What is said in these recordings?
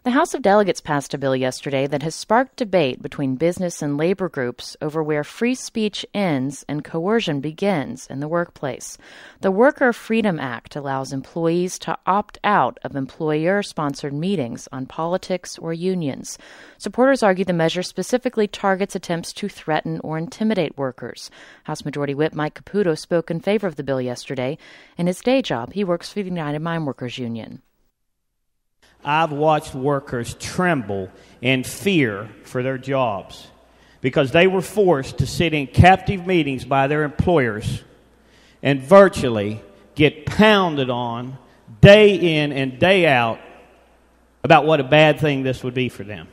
The House of Delegates passed a bill yesterday that has sparked debate between business and labor groups over where free speech ends and coercion begins in the workplace. The Worker Freedom Act allows employees to opt out of employer-sponsored meetings on politics or unions. Supporters argue the measure specifically targets attempts to threaten or intimidate workers. House Majority Whip Mike Caputo spoke in favor of the bill yesterday. In his day job, he works for the United Mine Workers Union. I've watched workers tremble in fear for their jobs because they were forced to sit in captive meetings by their employers and virtually get pounded on day in and day out about what a bad thing this would be for them.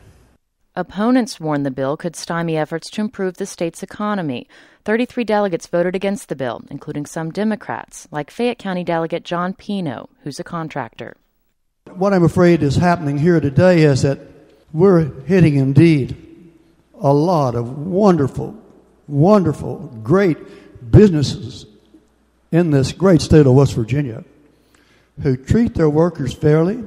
Opponents warn the bill could stymie efforts to improve the state's economy. 33 delegates voted against the bill, including some Democrats, like Fayette County Delegate John Pino, who's a contractor. What I'm afraid is happening here today is that we're hitting indeed a lot of wonderful, great businesses in this great state of West Virginia who treat their workers fairly,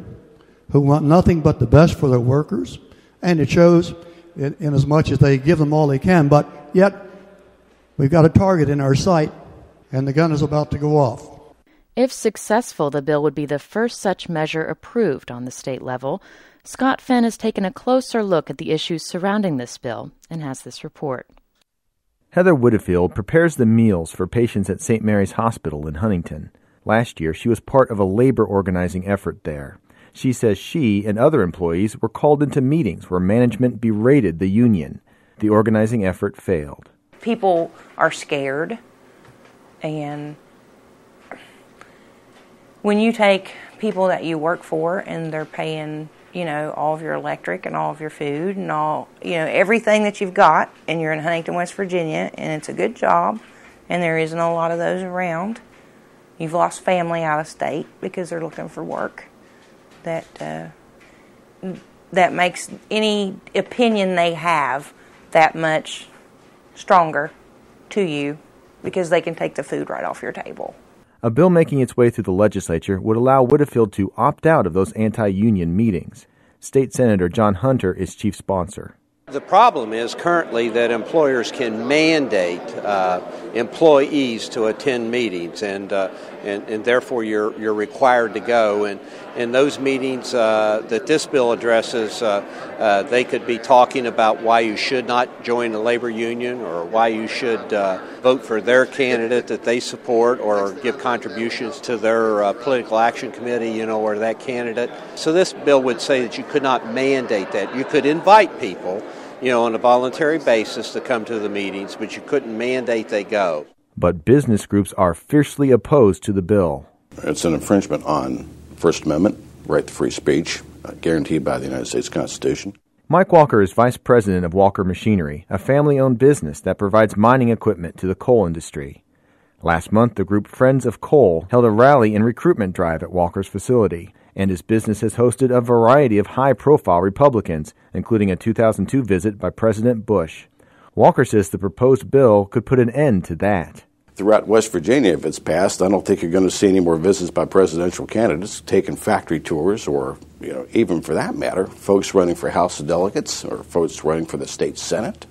who want nothing but the best for their workers, and it shows in as much as they give them all they can, but yet we've got a target in our sight and the gun is about to go off. If successful, the bill would be the first such measure approved on the state level. Scott Fenn has taken a closer look at the issues surrounding this bill and has this report. Heather Whitfield prepares the meals for patients at St. Mary's Hospital in Huntington. Last year, she was part of a labor organizing effort there. She says she and other employees were called into meetings where management berated the union. The organizing effort failed. People are scared, and when you take people that you work for and they're paying, all of your electric and all of your food and all, everything that you've got, and you're in Huntington, West Virginia, and it's a good job, and there isn't a lot of those around. You've lost family out of state because they're looking for work. That makes any opinion they have that much stronger to you because they can take the food right off your table. A bill making its way through the legislature would allow Whitfield to opt out of those anti-union meetings. State Senator John Hunter is chief sponsor. The problem is currently that employers can mandate employees to attend meetings, and therefore you're required to go. And those meetings that this bill addresses, they could be talking about why you should not join a labor union or why you should vote for their candidate that they support or give contributions to their political action committee, or that candidate. So this bill would say that you could not mandate that. You could invite people, on a voluntary basis to come to the meetings, but you couldn't mandate they go. But business groups are fiercely opposed to the bill. It's an infringement on First Amendment, right to free speech, guaranteed by the United States Constitution. Mike Walker is vice president of Walker Machinery, a family-owned business that provides mining equipment to the coal industry. Last month, the group Friends of Coal held a rally and recruitment drive at Walker's facility, and his business has hosted a variety of high-profile Republicans, including a 2002 visit by President Bush. Walker says the proposed bill could put an end to that. Throughout West Virginia, if it's passed, I don't think you're going to see any more visits by presidential candidates taking factory tours or, even for that matter, folks running for House of Delegates or folks running for the state Senate,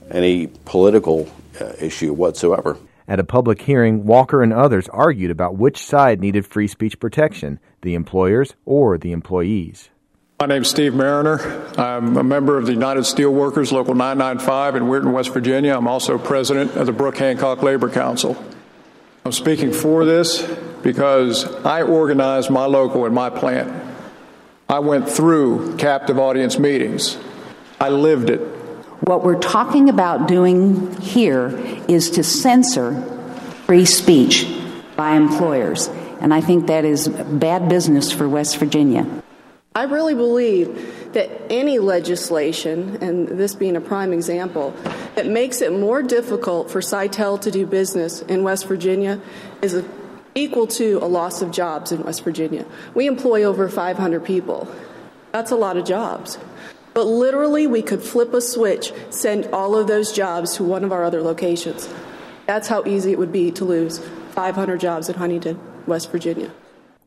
any political issue whatsoever. At a public hearing, Walker and others argued about which side needed free speech protection, the employers or the employees. My name's Steve Mariner. I'm a member of the United Steelworkers Local 995 in Weirton, West Virginia. I'm also president of the Brooke Hancock Labor Council. I'm speaking for this because I organized my local and my plant. I went through captive audience meetings. I lived it. What we're talking about doing here is to censor free speech by employers, and I think that is bad business for West Virginia. I really believe that any legislation, and this being a prime example, that makes it more difficult for Sitel to do business in West Virginia is equal to a loss of jobs in West Virginia. We employ over 500 people. That's a lot of jobs. But literally, we could flip a switch, send all of those jobs to one of our other locations. That's how easy it would be to lose 500 jobs in Huntington, West Virginia.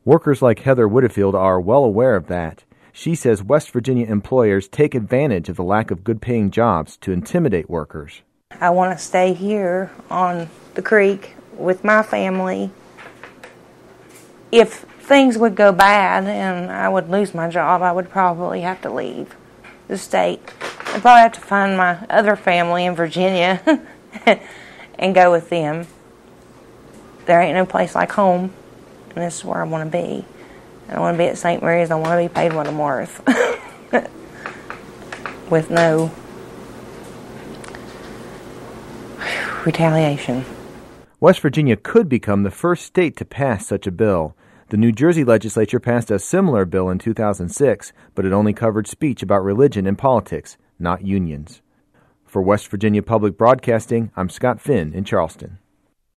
Workers like Heather Whitfield are well aware of that. She says West Virginia employers take advantage of the lack of good-paying jobs to intimidate workers. I want to stay here on the creek with my family. If things would go bad and I would lose my job, I would probably have to leave the state. I'd probably have to find my other family in Virginia and go with them. There ain't no place like home, and this is where I want to be. I don't want to be at St. Mary's. I want to be paid what I'm worth with no retaliation. West Virginia could become the first state to pass such a bill. The New Jersey legislature passed a similar bill in 2006, but it only covered speech about religion and politics, not unions. For West Virginia Public Broadcasting, I'm Scott Finn in Charleston.